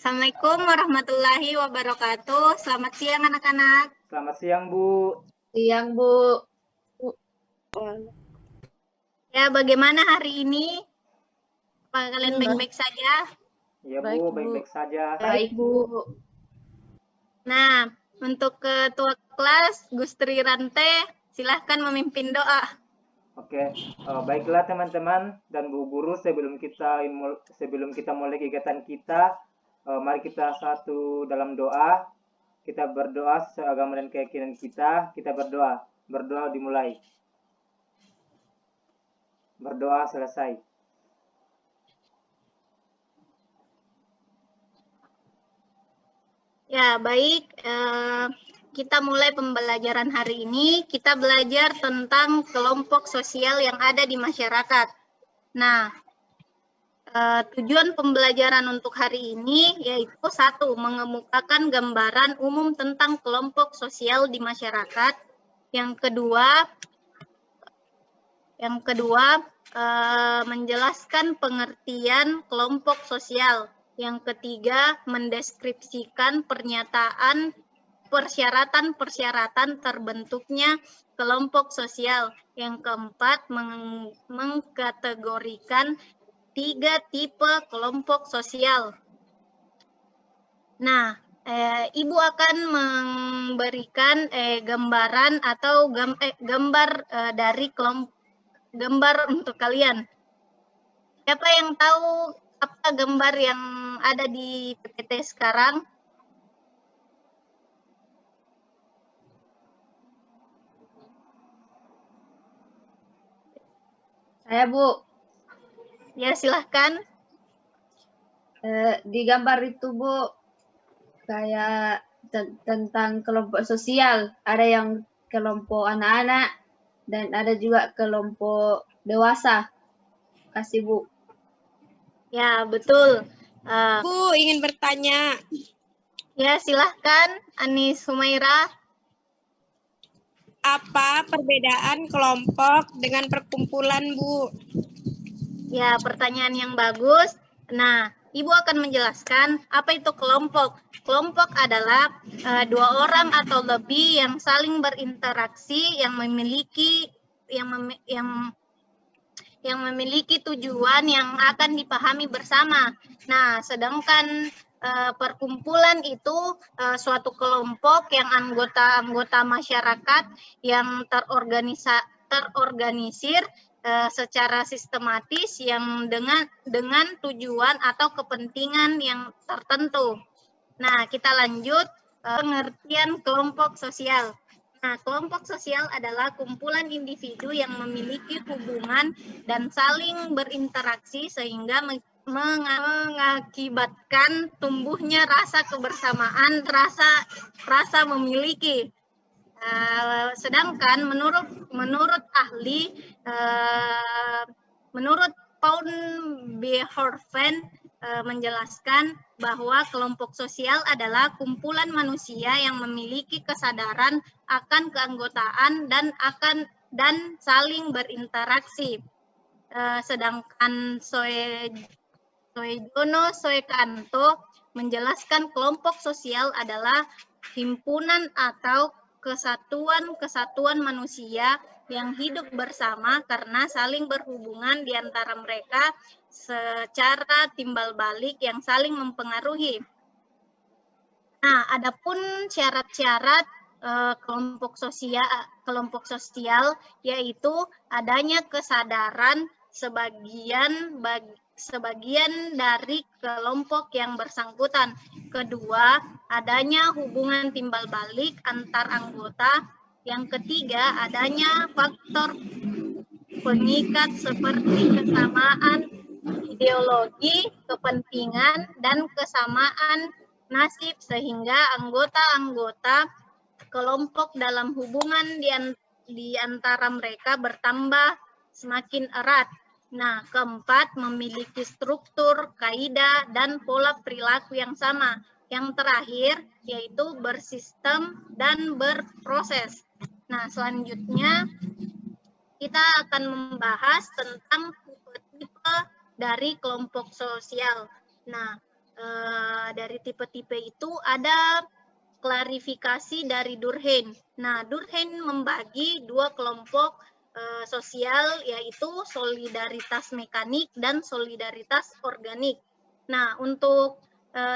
Assalamualaikum warahmatullahi wabarakatuh. Selamat siang anak-anak. Selamat siang, Bu. Siang, Bu. Ya, bagaimana hari ini? Apa kalian baik-baik saja? Iya, Bu, baik-baik saja. Baik, Bu. Nah, untuk ketua kelas, Gustri Rante, silahkan memimpin doa. Oke, baiklah teman-teman dan Bu Guru, sebelum kita mulai kegiatan kita, mari kita satu dalam doa. Kita berdoa seagama dan keyakinan kita. Kita berdoa. Berdoa dimulai. Berdoa selesai. Ya, baik. Kita mulai pembelajaran hari ini. Kita belajar tentang kelompok sosial yang ada di masyarakat. Nah, tujuan pembelajaran untuk hari ini yaitu satu, mengemukakan gambaran umum tentang kelompok sosial di masyarakat. Yang kedua, menjelaskan pengertian kelompok sosial. Yang ketiga, mendeskripsikan persyaratan terbentuknya kelompok sosial. Yang keempat, mengkategorikan 3 tipe kelompok sosial. Nah, Ibu akan memberikan gambaran atau gambar dari gambar untuk kalian. Siapa yang tahu apa gambar yang ada di PPT sekarang? Saya, Bu. Ya, silahkan. Di gambar itu, Bu, kayak tentang kelompok sosial. Ada yang kelompok anak-anak dan ada juga kelompok dewasa. Kasih, Bu. Ya, betul. Bu, ingin bertanya. Ya, silahkan, Anis Humaira. Apa perbedaan kelompok dengan perkumpulan, Bu? Ya, pertanyaan yang bagus. Nah, Ibu akan menjelaskan apa itu kelompok. Kelompok adalah 2 orang atau lebih yang saling berinteraksi, yang memiliki tujuan yang akan dipahami bersama. Nah, sedangkan perkumpulan itu suatu kelompok yang anggota-anggota masyarakat yang terorganisir secara sistematis yang dengan tujuan atau kepentingan yang tertentu. Nah, kita lanjut pengertian kelompok sosial. Nah, kelompok sosial adalah kumpulan individu yang memiliki hubungan dan saling berinteraksi sehingga mengakibatkan tumbuhnya rasa kebersamaan, rasa memiliki. Sedangkan menurut ahli, menurut Paul Verhoeven menjelaskan bahwa kelompok sosial adalah kumpulan manusia yang memiliki kesadaran akan keanggotaan dan saling berinteraksi. Sedangkan Soejono Soekanto menjelaskan kelompok sosial adalah himpunan atau kesatuan manusia yang hidup bersama karena saling berhubungan di antara mereka secara timbal balik yang saling mempengaruhi. Nah, adapun syarat-syarat kelompok sosial yaitu adanya kesadaran sebagian dari kelompok yang bersangkutan. Kedua, adanya hubungan timbal balik antar anggota. Yang ketiga, adanya faktor pengikat seperti kesamaan ideologi, kepentingan, dan kesamaan nasib sehingga anggota-anggota kelompok dalam hubungan di antara mereka bertambah semakin erat. Nah, keempat, memiliki struktur, kaidah, dan pola perilaku yang sama. Yang terakhir, yaitu bersistem dan berproses. Nah, selanjutnya kita akan membahas tentang tipe-tipe dari kelompok sosial. Nah, dari tipe-tipe itu ada klarifikasi dari Durkheim. Nah, Durkheim membagi dua kelompok sosial, yaitu solidaritas mekanik dan solidaritas organik. Nah, untuk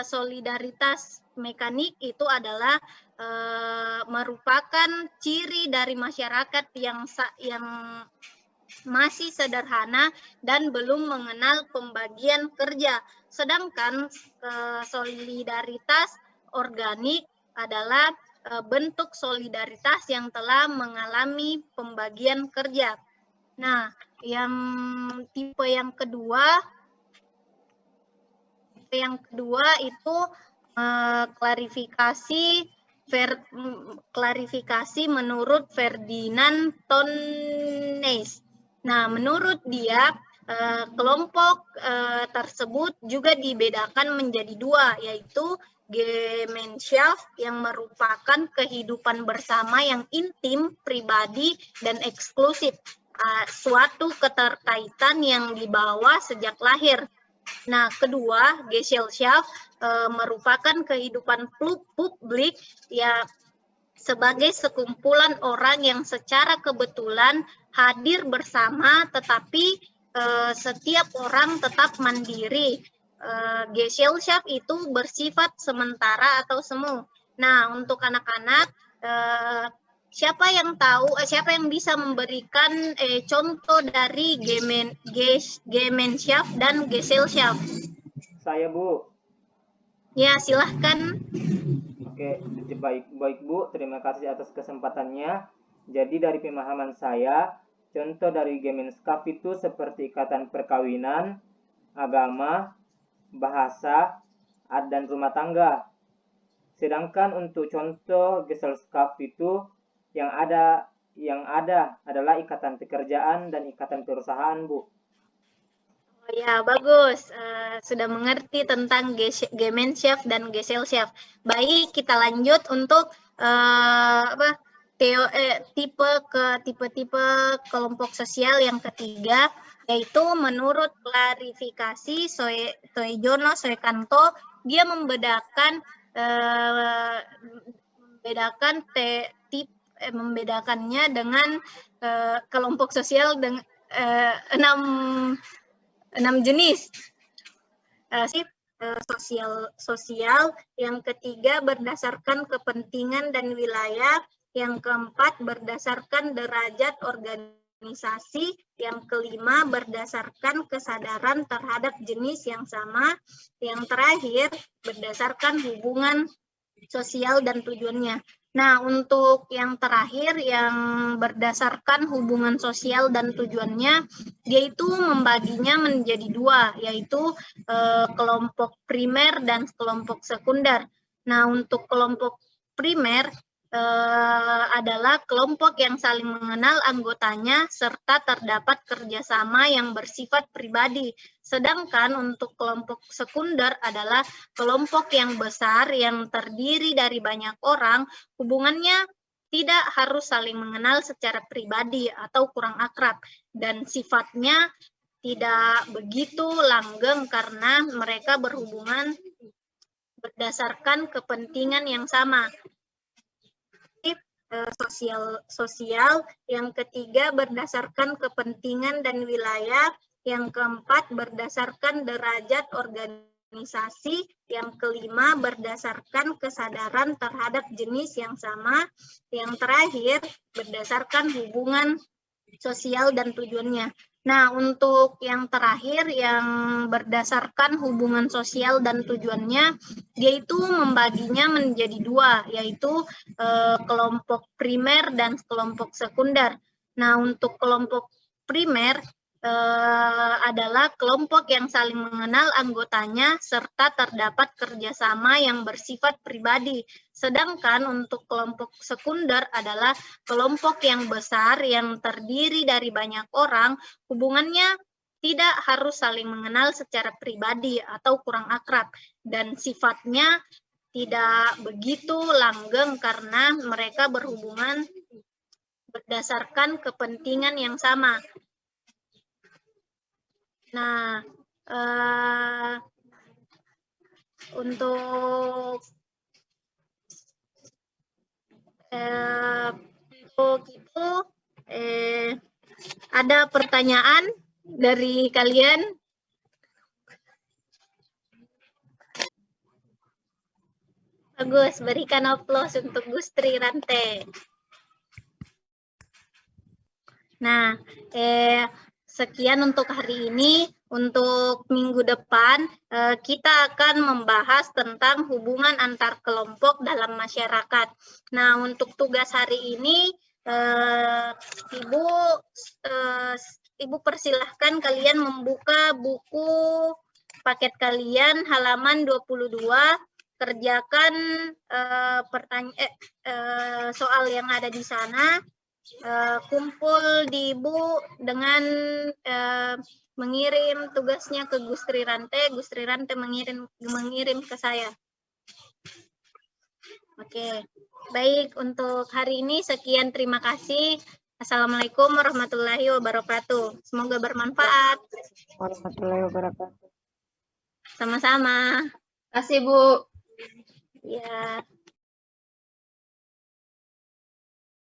solidaritas mekanik itu adalah merupakan ciri dari masyarakat yang masih sederhana dan belum mengenal pembagian kerja. Sedangkan solidaritas organik adalah bentuk solidaritas yang telah mengalami pembagian kerja. Nah, tipe yang kedua itu klarifikasi menurut Ferdinand Tonnes. Nah, menurut dia kelompok tersebut juga dibedakan menjadi dua, yaitu Gemeinschaft yang merupakan kehidupan bersama yang intim, pribadi, dan eksklusif, suatu keterkaitan yang dibawa sejak lahir. Nah, kedua, Gesellschaft merupakan kehidupan publik ya sebagai sekumpulan orang yang secara kebetulan hadir bersama, tetapi setiap orang tetap mandiri. Gesellschaft itu bersifat sementara atau semu. Nah, untuk anak-anak, siapa yang bisa memberikan contoh dari Gemeinschaft dan Gesellschaft? Saya, Bu. Ya, silahkan. Oke, baik Bu, terima kasih atas kesempatannya. Jadi dari pemahaman saya, contoh dari Gemeinschaft itu seperti ikatan perkawinan, agama, bahasa, adat, dan rumah tangga. Sedangkan untuk contoh Gesellschaft itu yang ada adalah ikatan pekerjaan dan ikatan perusahaan, Bu. Ya, bagus. Sudah mengerti tentang Gemeinschaft dan Gesellschaft. Baik, kita lanjut untuk tipe-tipe kelompok sosial yang ketiga, yaitu menurut klarifikasi Soejono Soekanto, dia membedakannya dengan kelompok sosial dengan 6 jenis. Sosial yang ketiga berdasarkan kepentingan dan wilayah, yang keempat berdasarkan derajat organisasi, yang kelima berdasarkan kesadaran terhadap jenis yang sama, yang terakhir berdasarkan hubungan sosial dan tujuannya. Nah, untuk yang terakhir yang berdasarkan hubungan sosial dan tujuannya, dia itu membaginya menjadi dua, yaitu kelompok primer dan kelompok sekunder. Nah, untuk kelompok primer adalah kelompok yang saling mengenal anggotanya serta terdapat kerjasama yang bersifat pribadi. Sedangkan untuk kelompok sekunder adalah kelompok yang besar yang terdiri dari banyak orang, hubungannya tidak harus saling mengenal secara pribadi atau kurang akrab, dan sifatnya tidak begitu langgeng karena mereka berhubungan berdasarkan kepentingan yang sama. Sosial yang ketiga berdasarkan kepentingan dan wilayah, yang keempat berdasarkan derajat organisasi, yang kelima berdasarkan kesadaran terhadap jenis yang sama, yang terakhir berdasarkan hubungan sosial dan tujuannya. Nah, untuk yang terakhir yang berdasarkan hubungan sosial dan tujuannya, dia itu membaginya menjadi dua, yaitu kelompok primer dan kelompok sekunder. Nah, untuk kelompok primer adalah kelompok yang saling mengenal anggotanya serta terdapat kerjasama yang bersifat pribadi. Sedangkan untuk kelompok sekunder adalah kelompok yang besar yang terdiri dari banyak orang, hubungannya tidak harus saling mengenal secara pribadi atau kurang akrab, dan sifatnya tidak begitu langgeng karena mereka berhubungan berdasarkan kepentingan yang sama. Nah, untuk itu ada pertanyaan dari kalian? Bagus, berikan aplaus untuk Gustri Rante. Nah, sekian untuk hari ini. Untuk minggu depan, kita akan membahas tentang hubungan antar kelompok dalam masyarakat. Nah, untuk tugas hari ini, Ibu persilahkan kalian membuka buku paket kalian halaman 22, kerjakan soal yang ada di sana, kumpul di Ibu dengan mengirim tugasnya ke Gustri Rante mengirim ke saya. Oke, baik, untuk hari ini sekian, terima kasih. Assalamualaikum warahmatullahi wabarakatuh. Semoga bermanfaat. Warahmatullahi wabarakatuh. Sama-sama. Terima kasih, Bu. Ya.